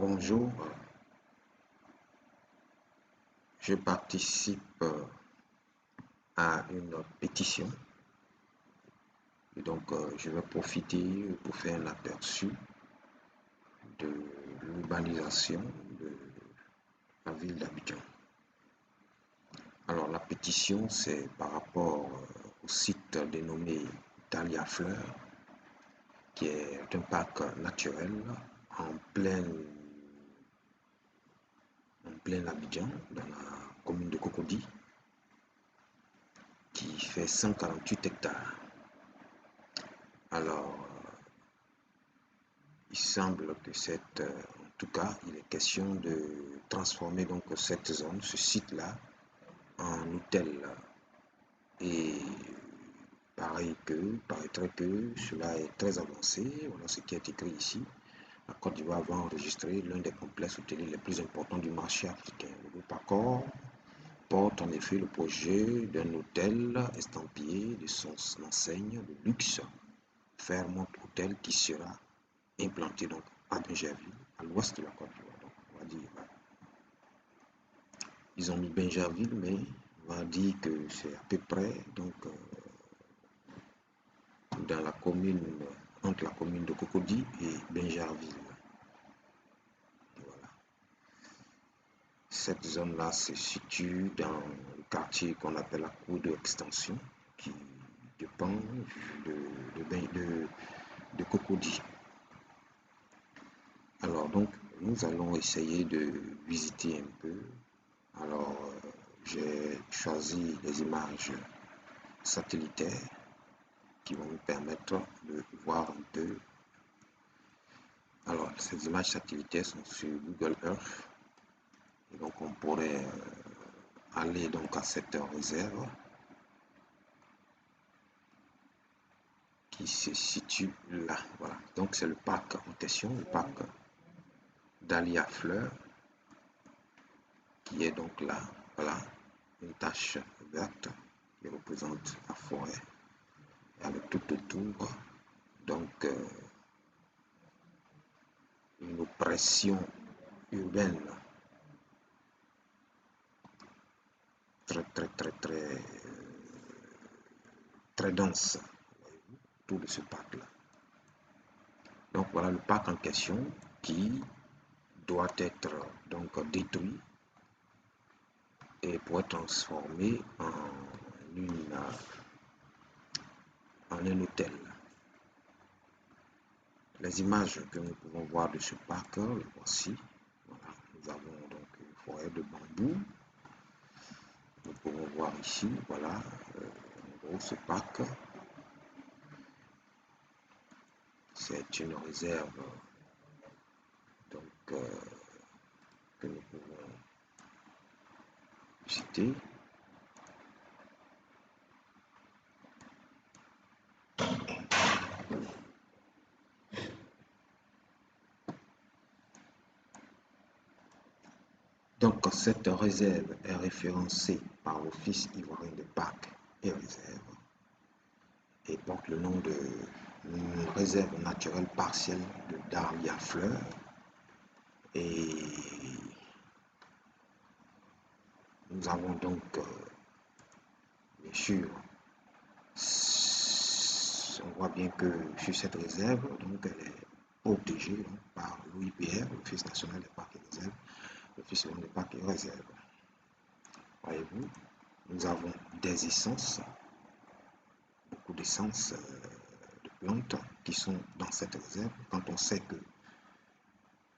Bonjour, je participe à une pétition et donc je vais profiter pour faire un aperçu de l'urbanisation de la ville d'Abidjan. Alors la pétition, c'est par rapport au site dénommé Dahlia Fleur, qui est un parc naturel en plein Abidjan, dans la commune de Cocody, qui fait 148 hectares. Alors, il semble que en tout cas, il est question de transformer donc cette zone, ce site-là, en hôtel. Et paraîtrait que cela est très avancé. Voilà ce qui est écrit ici. La Côte d'Ivoire va enregistrer l'un des complexes hôteliers les plus importants du marché africain. Le groupe Accor porte en effet le projet d'un hôtel estampillé de son enseigne de luxe, Fairmont Hotel, qui sera implanté donc à Bingerville, à l'ouest de la Côte d'Ivoire. Donc, on va dire, ils ont mis Bingerville, mais on va dire que c'est à peu près donc dans la commune, entre la commune de Cocody et Bingerville. Voilà. Cette zone-là se situe dans le quartier qu'on appelle la cour d'extension, qui dépend de Cocody. Alors donc, nous allons essayer de visiter un peu. Alors, j'ai choisi des images satellitaires qui vont nous permettre de voir un peu. Alors, ces images satellitaires sont sur Google Earth. Et donc, on pourrait aller donc à cette réserve qui se situe là. Voilà. Donc, c'est le parc en question, le parc Dahlia Fleur, qui est donc là. Voilà, une tache verte qui représente la forêt, avec tout autour donc une oppression urbaine très dense autour de ce parc là. Donc voilà le parc en question qui doit être donc détruit et pour être transformé en un hôtel. Les images que nous pouvons voir de ce parc, le voici. Voilà, nous avons donc une forêt de bambou. Nous pouvons voir ici, voilà, en gros ce parc. C'est une réserve donc que nous pouvons visiter. Donc cette réserve est référencée par l'Office ivoirien des parcs et réserves et porte le nom de réserve naturelle partielle de Dahlia Fleur. Et nous avons donc bien sûr, on voit bien que sur cette réserve, donc elle est protégée donc, par l'OIPR, l'Office national des parcs et réserves, l'Office national des parcs et réserves. Voyez-vous, nous avons des essences, beaucoup d'essences de plantes qui sont dans cette réserve. Quand on sait que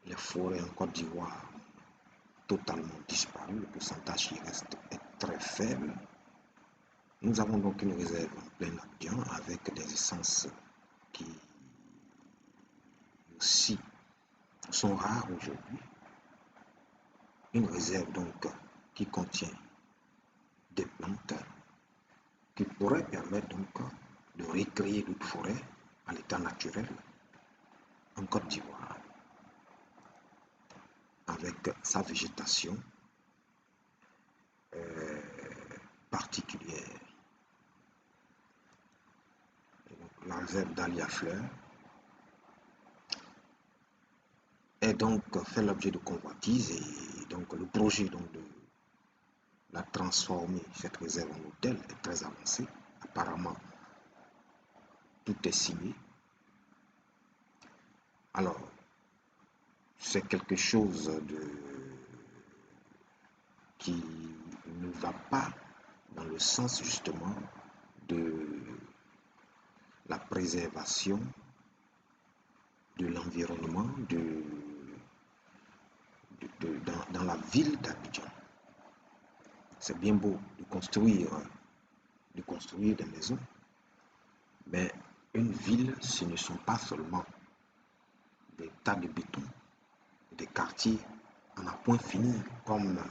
les forêts en Côte d'Ivoire totalement disparu, le pourcentage qui reste est très faible. Nous avons donc une réserve en plein Abidjan avec des essences qui aussi sont rares aujourd'hui. Une réserve donc qui contient des plantes qui pourraient permettre donc de recréer notre forêt à l'état naturel en Côte d'Ivoire avec sa végétation particulière. Et donc, la réserve Dahlia Fleur est aurait donc fait l'objet de convoitises et donc le projet donc de la transformer, cette réserve en hôtel, est très avancé. Apparemment, tout est signé. Alors, c'est quelque chose qui ne va pas dans le sens justement de la préservation de l'environnement dans la ville d'Abidjan. C'est bien beau de construire des maisons, mais une ville, ce ne sont pas seulement des tas de béton, des quartiers en un point fini, comme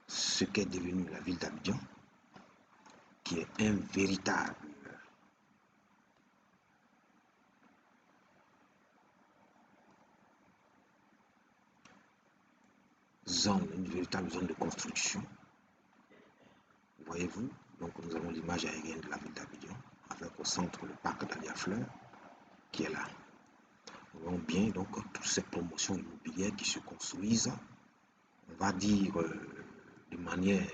ce qu'est devenu la ville d'Abidjan, qui est un véritable une véritable zone de construction. Voyez-vous, donc nous avons l'image aérienne de la ville d'Abidjan, avec au centre le parc d'Alia Fleur, qui est là. Nous voyons bien donc toutes ces promotions immobilières qui se construisent, on va dire de manière,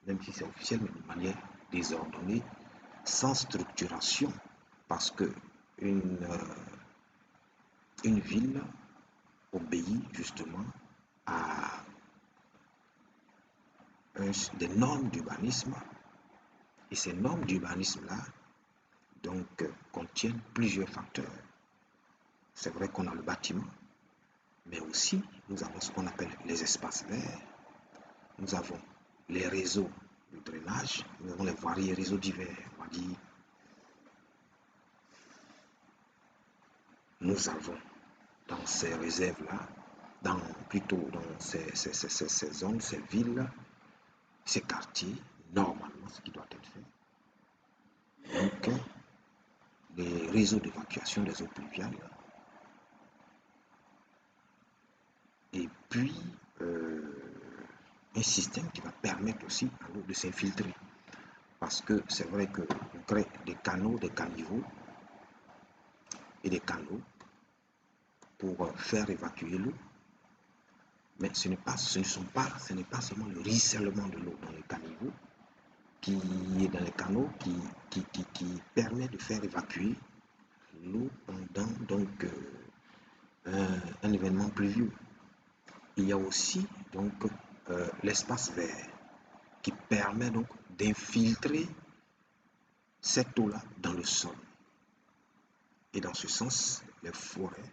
même si c'est officiel, mais de manière désordonnée, sans structuration, parce que une ville obéit justement à des normes d'urbanisme, et ces normes d'urbanisme-là donc contiennent plusieurs facteurs. C'est vrai qu'on a le bâtiment, mais aussi nous avons ce qu'on appelle les espaces verts, nous avons les réseaux de drainage, nous avons les variés réseaux divers, on va dire. Nous avons dans ces réserves-là, plutôt dans ces zones, ces villes, ces quartiers, normalement ce qui doit être fait. Donc, les réseaux d'évacuation des eaux pluviales, et puis un système qui va permettre aussi à l'eau de s'infiltrer. Parce que c'est vrai qu'on crée des canaux, des caniveaux et des canaux pour faire évacuer l'eau. Mais ce n'est pas seulement le ruissellement de l'eau dans les caniveaux qui est dans les canaux qui permet de faire évacuer l'eau pendant donc un événement pluvieux. Il y a aussi donc l'espace vert qui permet donc d'infiltrer cette eau-là dans le sol. Et dans ce sens, les forêts,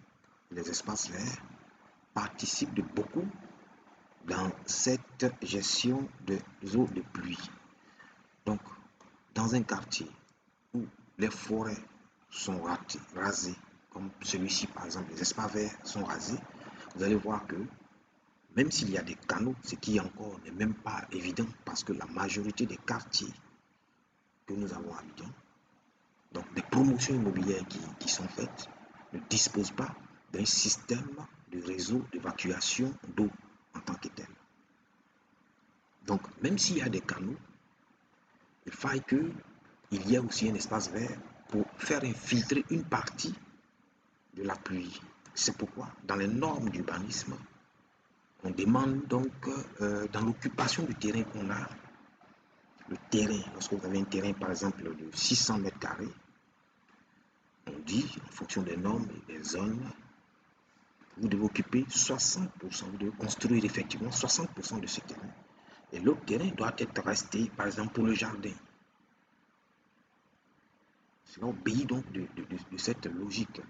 les espaces verts participent de beaucoup dans cette gestion des eaux de pluie. Donc, dans un quartier où les forêts sont rasées, comme celui-ci par exemple, les espaces verts sont rasés, vous allez voir que même s'il y a des canaux, ce qui encore n'est même pas évident parce que la majorité des quartiers que nous avons à Abidjan, donc des promotions immobilières qui sont faites, ne disposent pas d'un système de réseau d'évacuation d'eau en tant que tel. Donc, même s'il y a des canaux, il faille qu'il y ait aussi un espace vert pour faire infiltrer une partie de la pluie. C'est pourquoi, dans les normes d'urbanisme, on demande donc, dans l'occupation du terrain qu'on a, le terrain, lorsque vous avez un terrain par exemple de 600 mètres carrés, on dit, en fonction des normes et des zones, vous devez occuper 60%, vous devez construire effectivement 60% de ce terrain. Et l'autre terrain doit être resté, par exemple, pour le jardin. Cela obéit donc de cette logique.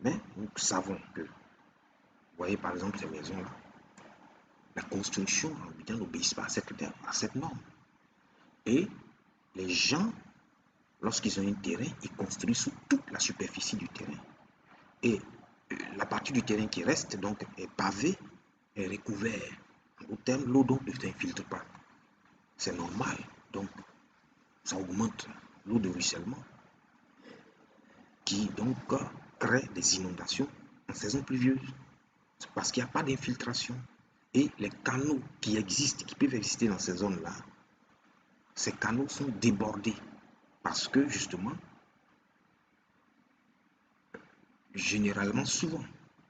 Mais nous savons que, vous voyez par exemple ces maisons-là, la construction en Abidjan n'obéit pas à cette norme. Et les gens, lorsqu'ils ont un terrain, ils construisent sur toute la superficie du terrain. Et la partie du terrain qui reste donc est pavée, est recouverte. En d'autres termes, l'eau donc ne s'infiltre pas. C'est normal. Donc, ça augmente l'eau de ruissellement qui donc crée des inondations en saison pluvieuse. C'est parce qu'il n'y a pas d'infiltration. Et les canaux qui existent, qui peuvent exister dans ces zones-là, ces canaux sont débordés parce que justement, généralement, souvent,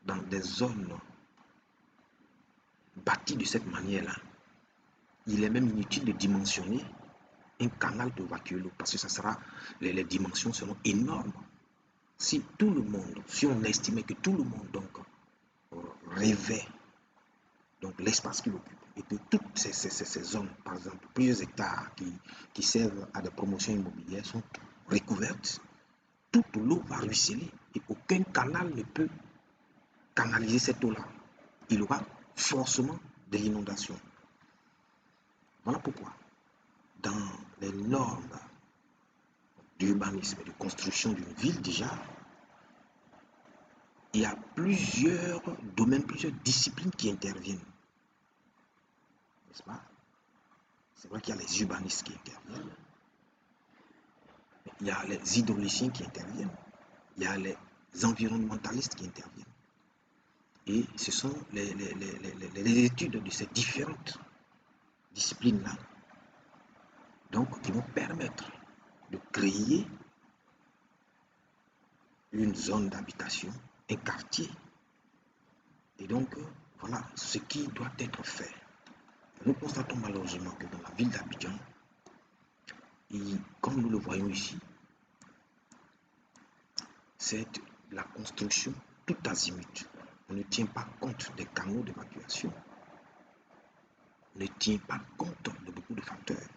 dans des zones bâties de cette manière-là, il est même inutile de dimensionner un canal pour évacuer l'eau parce que ça sera, les dimensions seront énormes. Si tout le monde, si on estimait que tout le monde donc rêvait donc l'espace qu'il occupe et que toutes ces zones, par exemple plusieurs hectares qui servent à des promotions immobilières sont recouvertes, toute l'eau va ruisseler et aucun canal ne peut canaliser cette eau-là. Il y aura forcément de l'inondation. Voilà pourquoi dans les normes d'urbanisme et de construction d'une ville déjà, il y a plusieurs domaines, plusieurs disciplines qui interviennent. N'est-ce pas? C'est vrai qu'il y a les urbanistes qui interviennent, il y a les hydrauliciens qui interviennent, il y a les environnementalistes qui interviennent. Et ce sont les études de ces différentes disciplines-là donc qui vont permettre de créer une zone d'habitation, un quartier. Et donc, voilà ce qui doit être fait. Nous constatons malheureusement que dans la ville d'Abidjan, comme nous le voyons ici, c'est la construction tout azimut. On ne tient pas compte des canaux d'évacuation. On ne tient pas compte de beaucoup de facteurs.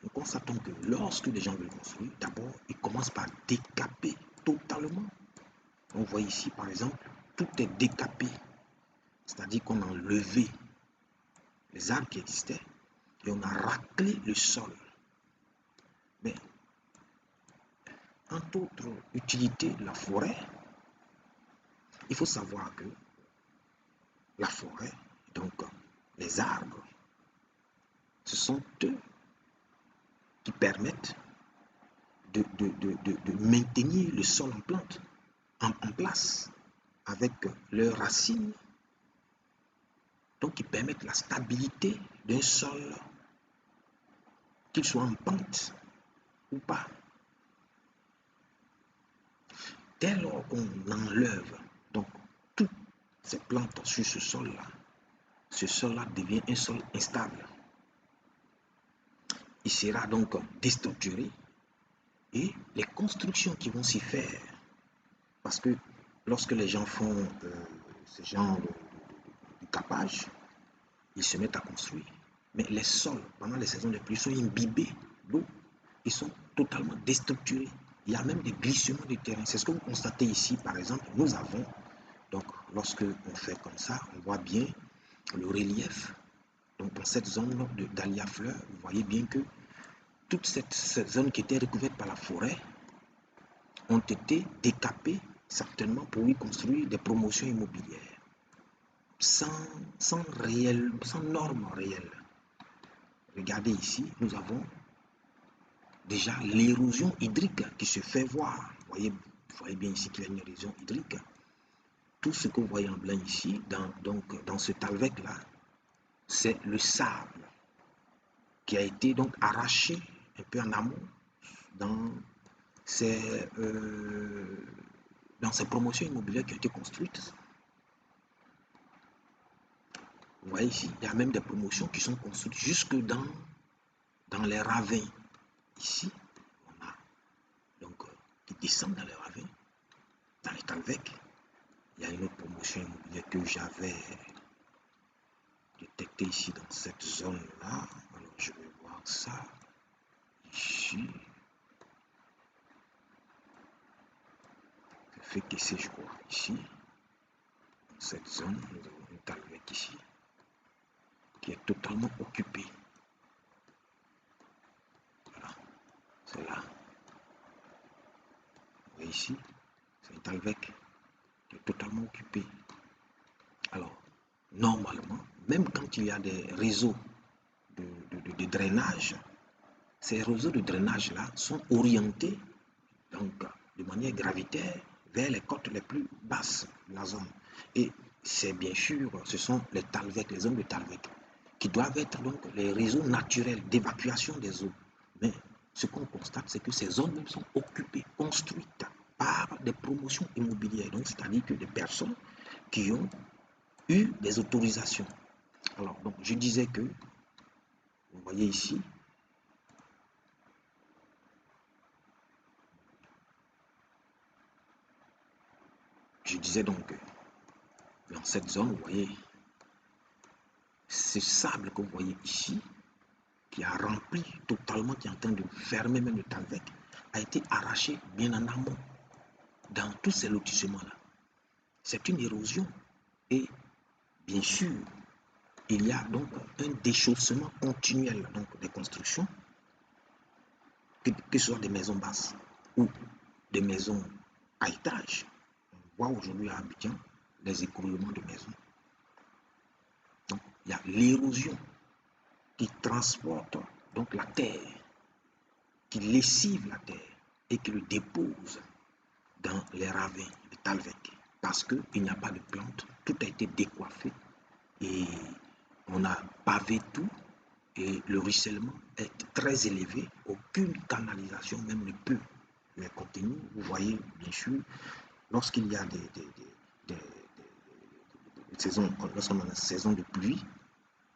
Nous constatons que lorsque les gens veulent construire, d'abord, ils commencent par décaper totalement. On voit ici, par exemple, tout est décapé. C'est-à-dire qu'on a enlevé les arbres qui existaient et on a raclé le sol. Mais, entre autres utilités de la forêt, il faut savoir que la forêt, donc les arbres, ce sont eux qui permettent de maintenir le sol en place avec leurs racines, donc qui permettent la stabilité d'un sol, qu'il soit en pente ou pas. Dès lors qu'on enlève donc toutes ces plantes sur ce sol-là devient un sol instable. Il sera donc déstructuré et les constructions qui vont s'y faire, parce que lorsque les gens font ce genre de capage, ils se mettent à construire. Mais les sols, pendant les saisons de pluie, sont imbibés d'eau. Ils sont totalement déstructurés. Il y a même des glissements de terrain. C'est ce que vous constatez ici, par exemple. Nous avons, donc lorsque on fait comme ça, on voit bien le relief. Donc dans cette zone d'Alia Fleur, vous voyez bien que toute cette zone qui était recouverte par la forêt ont été décapées certainement pour y construire des promotions immobilières sans normes réelles. Regardez ici, nous avons déjà l'érosion hydrique qui se fait voir. Vous voyez bien ici qu'il y a une érosion hydrique. Tout ce que vous voyez en blanc ici, dans ce talvec-là, c'est le sable qui a été donc arraché un peu en amont dans ces promotions immobilières qui ont été construites. Vous voyez ici, il y a même des promotions qui sont construites jusque dans les ravins. Ici, on a donc qui descendent dans les ravins, dans les talvecs. Il y a une autre promotion immobilière que j'avais détectée ici dans cette zone-là. Alors je vais voir ça ici. Je fais que c'est, je crois, ici. Dans cette zone, nous avons une talvec ici qui est totalement occupée. Voilà, c'est là. Vous voyez ici, c'est une talvec qui est totalement occupée. Alors, normalement, même quand il y a des réseaux de drainage, ces réseaux de drainage-là sont orientés donc, de manière gravitaire vers les côtes les plus basses de la zone. Et c'est bien sûr, ce sont les talvecs, les zones de talvec, qui doivent être donc les réseaux naturels d'évacuation des eaux. Mais ce qu'on constate, c'est que ces zones même sont occupées, construites par par des promotions immobilières. Donc, c'est-à-dire que des personnes qui ont eu des autorisations. Alors, donc, je disais que, vous voyez ici, je disais donc que dans cette zone, vous voyez, ce sable que vous voyez ici, qui a rempli totalement, qui est en train de fermer même le Talvec, a été arraché bien en amont dans tous ces lotissements-là. C'est une érosion et bien sûr, il y a donc un déchaussement continuel donc, des constructions, que ce soit des maisons basses ou des maisons à étage. On voit aujourd'hui à Abidjan les écroulements de maisons. Donc, il y a l'érosion qui transporte donc la terre, qui lessive la terre et qui le dépose dans les ravins de Talvec. Parce qu'il n'y a pas de plantes, tout a été décoiffé et on a pavé tout et le ruissellement est très élevé. Aucune canalisation même ne peut les contenir. Vous voyez, bien sûr, lorsqu'il y a des saisons, lorsqu'on a la saison de pluie,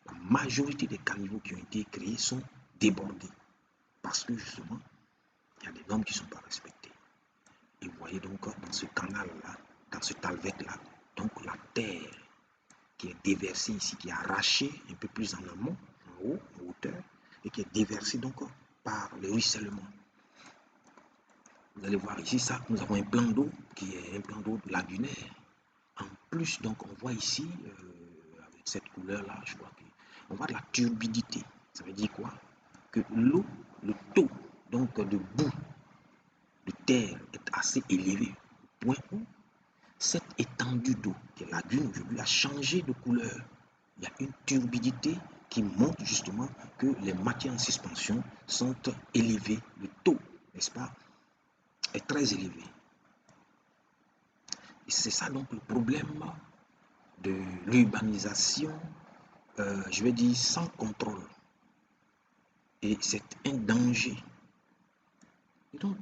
la majorité des caniveaux qui ont été créés sont débordés parce que justement, il y a des normes qui ne sont pas respectées. Et vous voyez donc dans ce canal-là, dans ce Talvec-là, donc la terre qui est déversée ici, qui est arrachée un peu plus en amont, en haut, en hauteur, et qui est déversée donc par le ruissellement. Vous allez voir ici, ça, nous avons un plan d'eau qui est un plan d'eau lagunaire. En plus, donc, on voit ici, avec cette couleur-là, je crois qu'on voit de la turbidité. Ça veut dire quoi? Que l'eau, le taux donc, de boue de terre est assez élevé, au point où cette étendue d'eau, qui est lagune aujourd'hui, a changé de couleur. Il y a une turbidité qui montre justement que les matières en suspension sont élevées. Le taux, n'est-ce pas, est très élevé. Et c'est ça donc le problème de l'urbanisation, je vais dire sans contrôle. Et c'est un danger. Et donc,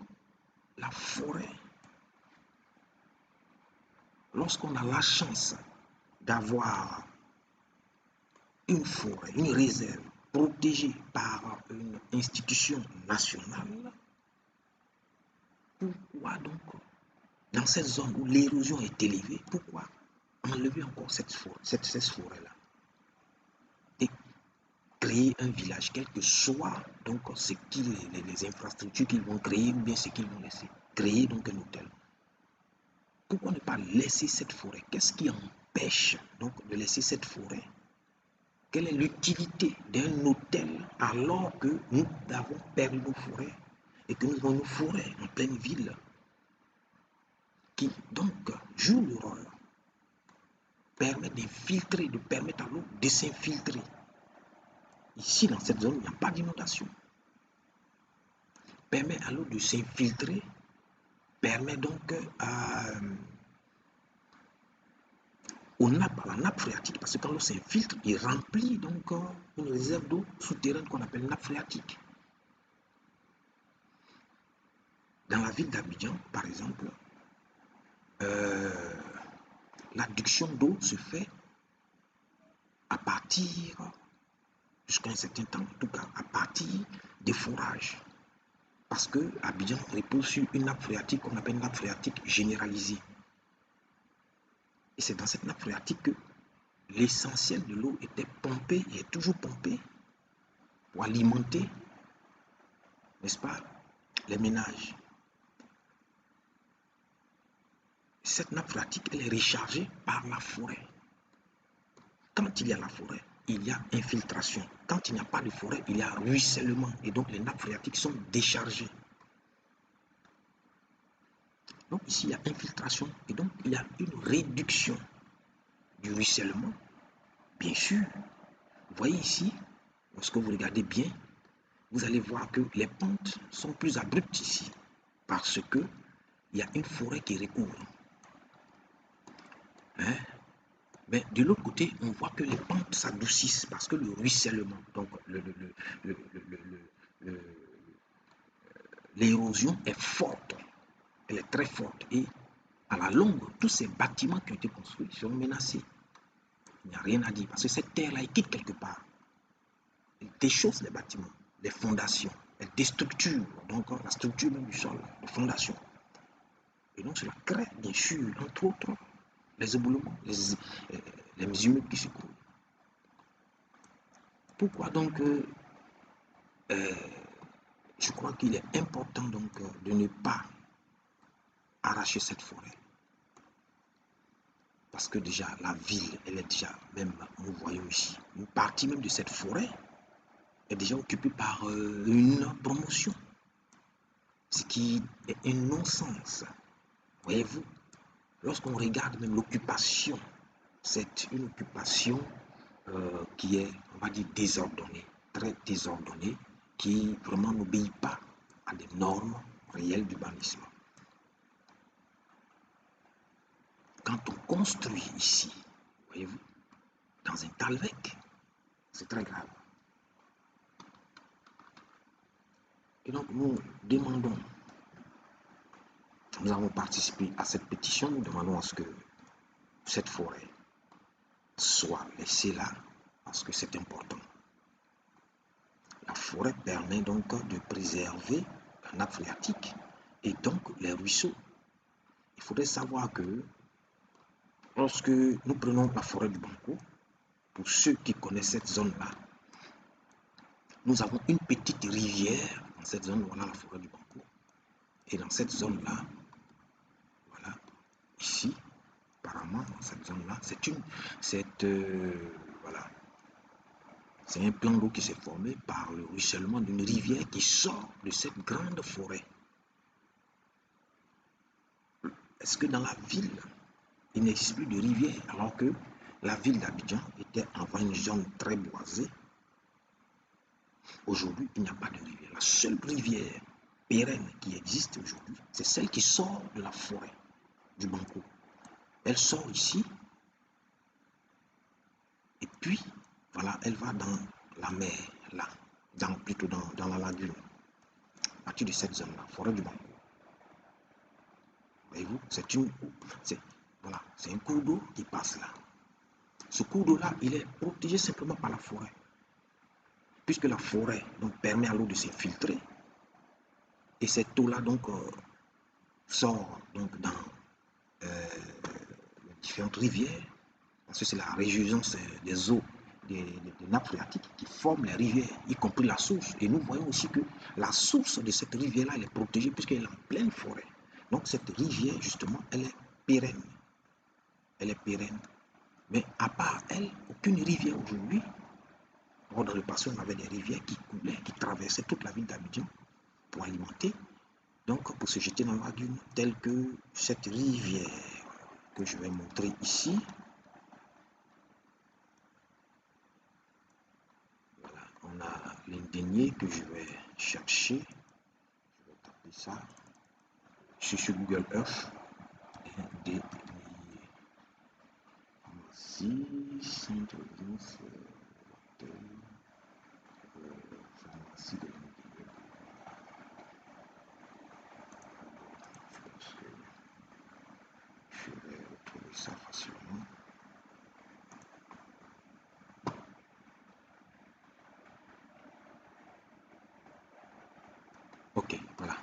la forêt, lorsqu'on a la chance d'avoir une forêt, une réserve protégée par une institution nationale, pourquoi donc, dans cette zone où l'érosion est élevée, pourquoi enlever encore cette forêt-là et créer un village, quel que soit donc ce qui, les infrastructures qu'ils vont créer ou bien ce qu'ils vont laisser, créer donc un hôtel. Pourquoi ne pas laisser cette forêt? Qu'est-ce qui empêche donc de laisser cette forêt? Quelle est l'utilité d'un hôtel alors que nous avons perdu nos forêts et que nous avons une forêt en pleine ville qui donc joue le rôle, permet d'infiltrer, de permettre à l'eau de s'infiltrer. Ici, dans cette zone, il n'y a pas d'inondation. Permet à l'eau de s'infiltrer, permet donc à la nappe phréatique, parce que quand l'eau s'infiltre, il remplit donc une réserve d'eau souterraine qu'on appelle nappe phréatique. Dans la ville d'Abidjan, par exemple, l'adduction d'eau se fait à partir, jusqu'à un certain temps, en tout cas, à partir des forages. Parce que Abidjan repose sur une nappe phréatique qu'on appelle nappe phréatique généralisée. Et c'est dans cette nappe phréatique que l'essentiel de l'eau était pompé et est toujours pompé pour alimenter, n'est-ce pas, les ménages. Cette nappe phréatique, elle est rechargée par la forêt. Quand il y a la forêt, il y a infiltration. Quand il n'y a pas de forêt, il y a ruissellement. Et donc, les nappes phréatiques sont déchargées. Donc, ici, il y a infiltration. Et donc, il y a une réduction du ruissellement. Bien sûr, vous voyez ici, lorsque vous regardez bien, vous allez voir que les pentes sont plus abruptes ici. Parce que il y a une forêt qui recouvre. Hein? Mais de l'autre côté, on voit que les pentes s'adoucissent parce que le ruissellement, donc l'érosion est forte. elle est très forte. Et à la longue, tous ces bâtiments qui ont été construits seront menacés. Il n'y a rien à dire, parce que cette terre-là, elle quitte quelque part. Elle déchausse les bâtiments, les fondations, elle déstructure, donc la structure même du sol, les fondations. Et donc cela crée, bien sûr, entre autres, les éboulements, les immeubles qui s'écroulent. Pourquoi donc je crois qu'il est important donc de ne pas arracher cette forêt? Parce que déjà, la ville, elle est déjà, même, nous voyons ici, une partie même de cette forêt est déjà occupée par une promotion. Ce qui est un non-sens. Voyez-vous, lorsqu'on regarde même l'occupation, c'est une occupation qui est, on va dire, désordonnée, très désordonnée, qui vraiment n'obéit pas à des normes réelles d'urbanisme. Quand on construit ici, voyez-vous, dans un calvec, c'est très grave. Et donc nous demandons, nous avons participé à cette pétition, nous demandons à ce que cette forêt soit laissée là, parce que c'est important. La forêt permet donc de préserver la nappe phréatique et donc les ruisseaux. Il faudrait savoir que lorsque nous prenons la forêt du Banco, pour ceux qui connaissent cette zone-là, nous avons une petite rivière dans cette zone, voilà la forêt du Banco. Et dans cette zone-là, voilà, ici, apparemment, dans cette zone-là, voilà, c'est un plan d'eau qui s'est formé par le ruissellement d'une rivière qui sort de cette grande forêt. Est-ce que dans la ville, il n'existe plus de rivière alors que la ville d'Abidjan était avant une zone très boisée? Aujourd'hui, il n'y a pas de rivière. La seule rivière pérenne qui existe aujourd'hui, c'est celle qui sort de la forêt du Banco. Elle sort ici et puis, voilà, elle va dans la mer, là, plutôt dans la lagune, à partir de cette zone-là, forêt du Banco. Voyez-vous, voilà, c'est un cours d'eau qui passe là. Ce cours d'eau-là, il est protégé simplement par la forêt. Puisque la forêt donc, permet à l'eau de s'infiltrer. Et cette eau-là donc sort donc, dans les différentes rivières. Parce que c'est la résurgence des eaux des nappes phréatiques qui forment les rivières, y compris la source. Et nous voyons aussi que la source de cette rivière-là, elle est protégée puisqu'elle est en pleine forêt. Donc cette rivière, justement, elle est pérenne. Elle est pérenne. Mais à part elle, aucune rivière aujourd'hui. Or, dans le passé, on avait des rivières qui coulaient, qui traversaient toute la ville d'Abidjan pour alimenter, donc pour se jeter dans la lagune, telle que cette rivière que je vais montrer ici. Voilà, on a l'Indénié que je vais chercher. Je vais taper ça. Je suis sur Google Earth. Indénié. Voici, centre de pharmacie de l'Indénié. Je pense que je vais retrouver ça facilement. Ok, voilà.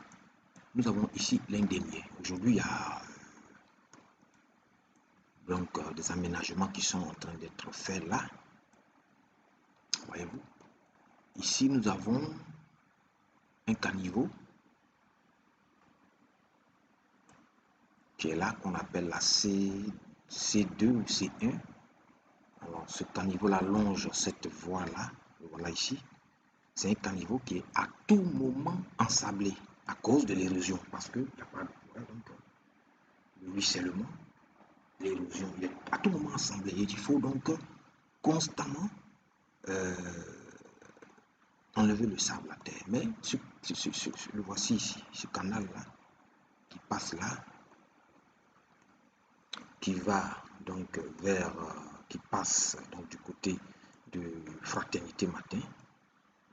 Nous avons ici l'Indénié. Aujourd'hui, il y a donc des aménagements qui sont en train d'être faits là. Voyez-vous. Ici, nous avons un caniveau qui est là, qu'on appelle la C2 ou C1. Alors, ce caniveau-là longe cette voie-là. Voilà ici. C'est un caniveau qui est à tout moment ensablé à cause de l'érosion. Parce qu'il n'y a pas de forêt, donc le ruissellement, l'érosion, il est à tout moment ensablé. Et il faut donc constamment enlever le sable à terre. Mais le voici ici, ce canal-là, qui passe là, qui va donc vers, qui passe donc du côté de Fraternité Matin,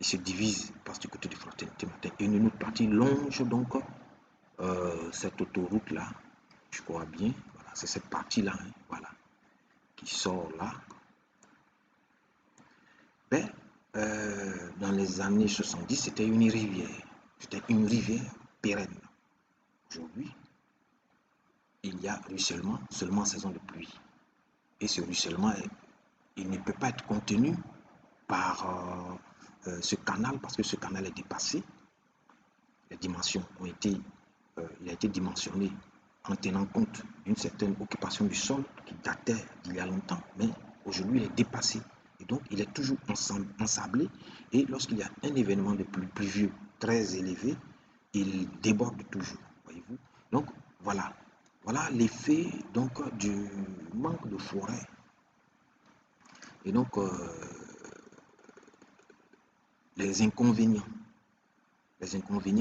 il se divise, passe du côté de Fraternité Matin, et une autre partie longe donc cette autoroute-là, je crois bien, voilà, c'est cette partie-là, hein, voilà, qui sort là. Ben, dans les années 70, c'était une rivière pérenne. Aujourd'hui, il y a ruissellement seulement en saison de pluie. Et ce ruissellement, il ne peut pas être contenu par ce canal parce que ce canal est dépassé. Les dimensions ont été, il a été dimensionné en tenant compte d'une certaine occupation du sol qui datait d'il y a longtemps, mais aujourd'hui il est dépassé. Et donc il est toujours ensablé. Et lorsqu'il y a un événement de pluvieux très élevé, il déborde toujours, voyez-vous. Donc voilà, voilà l'effet donc du manque de forêt. Et donc les inconvénients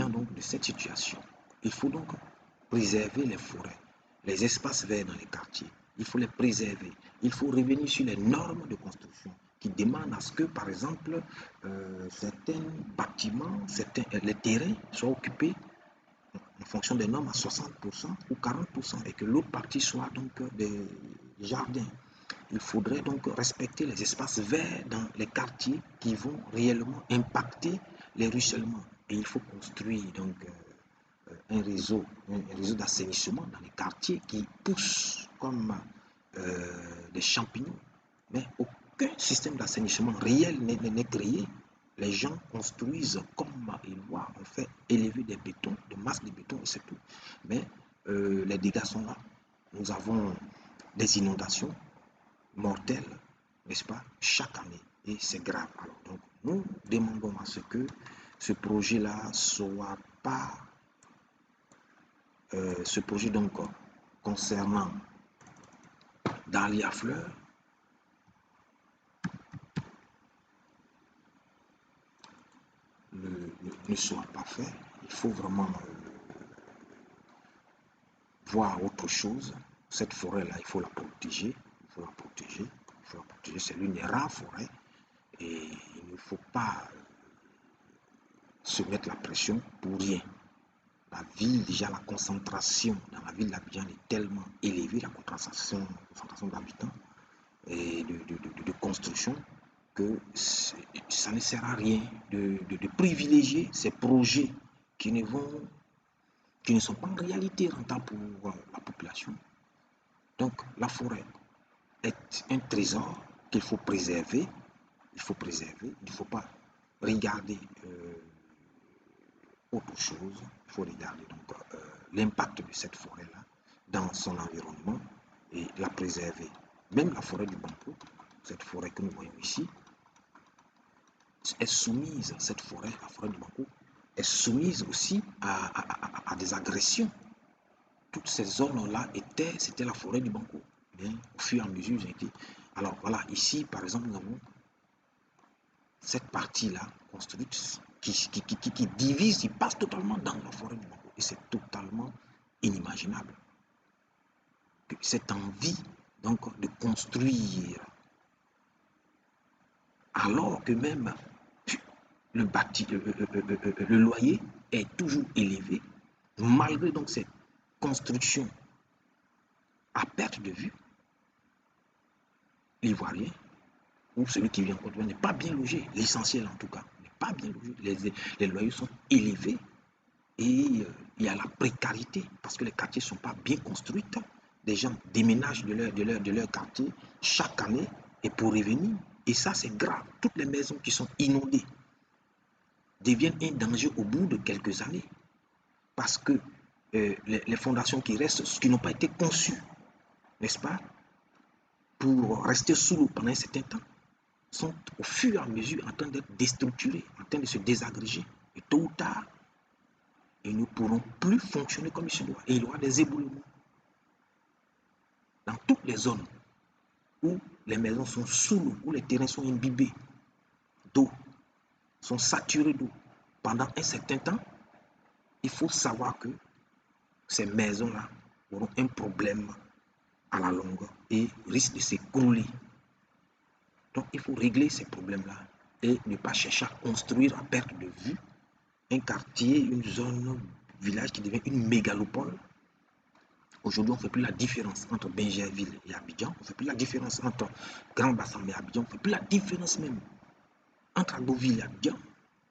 donc de cette situation. Il faut donc préserver les forêts, les espaces verts dans les quartiers. Il faut les préserver. Il faut revenir sur les normes de construction qui demandent à ce que, par exemple, certains bâtiments, les terrains soient occupés en fonction des normes à 60% ou 40% et que l'autre partie soit donc des jardins. Il faudrait donc respecter les espaces verts dans les quartiers qui vont réellement impacter les ruissellements. Et il faut construire donc un réseau d'assainissement dans les quartiers qui poussent comme des champignons. Mais aucun système d'assainissement réel n'est créé. Les gens construisent comme ils voient, on fait élever des bétons, des masses de béton et c'est tout. Mais les dégâts sont là. Nous avons des inondations mortelles, n'est-ce pas, chaque année. Et c'est grave. Alors, donc, nous demandons à ce que ce projet-là soit pas ce projet donc concernant Dahlia Fleur ne soit pas fait. Il faut vraiment voir autre chose. Cette forêt-là, il faut la protéger. Il faut la protéger. Il faut la protéger. C'est l'une des rares forêts. Et il ne faut pas se mettre la pression pour rien. La ville, déjà, la concentration dans la ville d'Abidjan est tellement élevée, la concentration d'habitants et de construction, que ça ne sert à rien de privilégier ces projets qui ne sont pas en réalité rentables pour la population. Donc la forêt est un trésor qu'il faut préserver. Il faut préserver. Il ne faut pas regarder autre chose. Il faut regarder donc l'impact de cette forêt-là dans son environnement et la préserver. Même la forêt du Banco, cette forêt que nous voyons ici, est soumise, cette forêt, la forêt du Banco, est soumise aussi à des agressions. Toutes ces zones-là c'était la forêt du Banco. Bien, au fur et à mesure, j'ai été. Alors voilà, ici, par exemple, nous avons cette partie-là construite qui divise, qui passe totalement dans la forêt du Banco. Et c'est totalement inimaginable. Cette envie donc de construire, alors que même le loyer est toujours élevé, malgré donc cette construction à perte de vue, l'ivoirien ou celui qui vient en Côte d'Ivoire n'est pas bien logé, l'essentiel en tout cas, n'est pas bien logé. Les loyers sont élevés et il y a la précarité parce que les quartiers ne sont pas bien construits. Des gens déménagent de leur quartier chaque année et pour revenir. Et ça, c'est grave. Toutes les maisons qui sont inondées deviennent un danger au bout de quelques années parce que les fondations qui restent, qui n'ont pas été conçues, n'est-ce pas, pour rester sous l'eau pendant un certain temps, sont au fur et à mesure en train d'être déstructurées, en train de se désagréger. Et tôt ou tard, ils ne pourront plus fonctionner comme il se doit. Et il y aura des éboulements dans toutes les zones où les maisons sont sous l'eau, où les terrains sont imbibés d'eau, sont saturés d'eau. Pendant un certain temps, il faut savoir que ces maisons-là auront un problème à la longue et risquent de s'écrouler. Donc il faut régler ces problèmes-là et ne pas chercher à construire à perte de vue un quartier, une zone village qui devient une mégalopole. Aujourd'hui, on ne fait plus la différence entre Bingerville et Abidjan. On ne fait plus la différence entre Grand Bassam et Abidjan. On ne fait plus la différence même entre Agboville et Abidjan.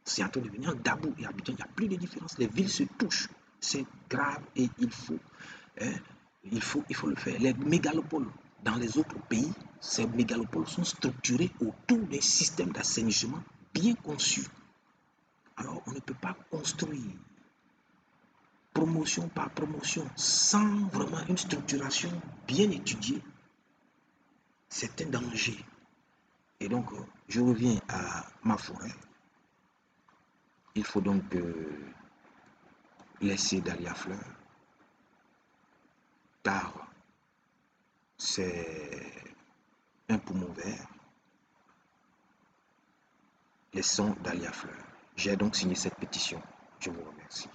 C'est en train de devenir Dabou et Abidjan. Il n'y a plus de différence. Les villes se touchent. C'est grave et hein, il faut le faire. Les mégalopoles dans les autres pays, ces mégalopoles sont structurées autour d'un système d'assainissement bien conçu. Alors, on ne peut pas construire promotion par promotion sans vraiment une structuration bien étudiée. C'est un danger. Et donc, je reviens à ma forêt. Il faut donc laisser Dahlia Fleur, car c'est un poumon vert. Laissons Dahlia Fleur. J'ai donc signé cette pétition. Je vous remercie.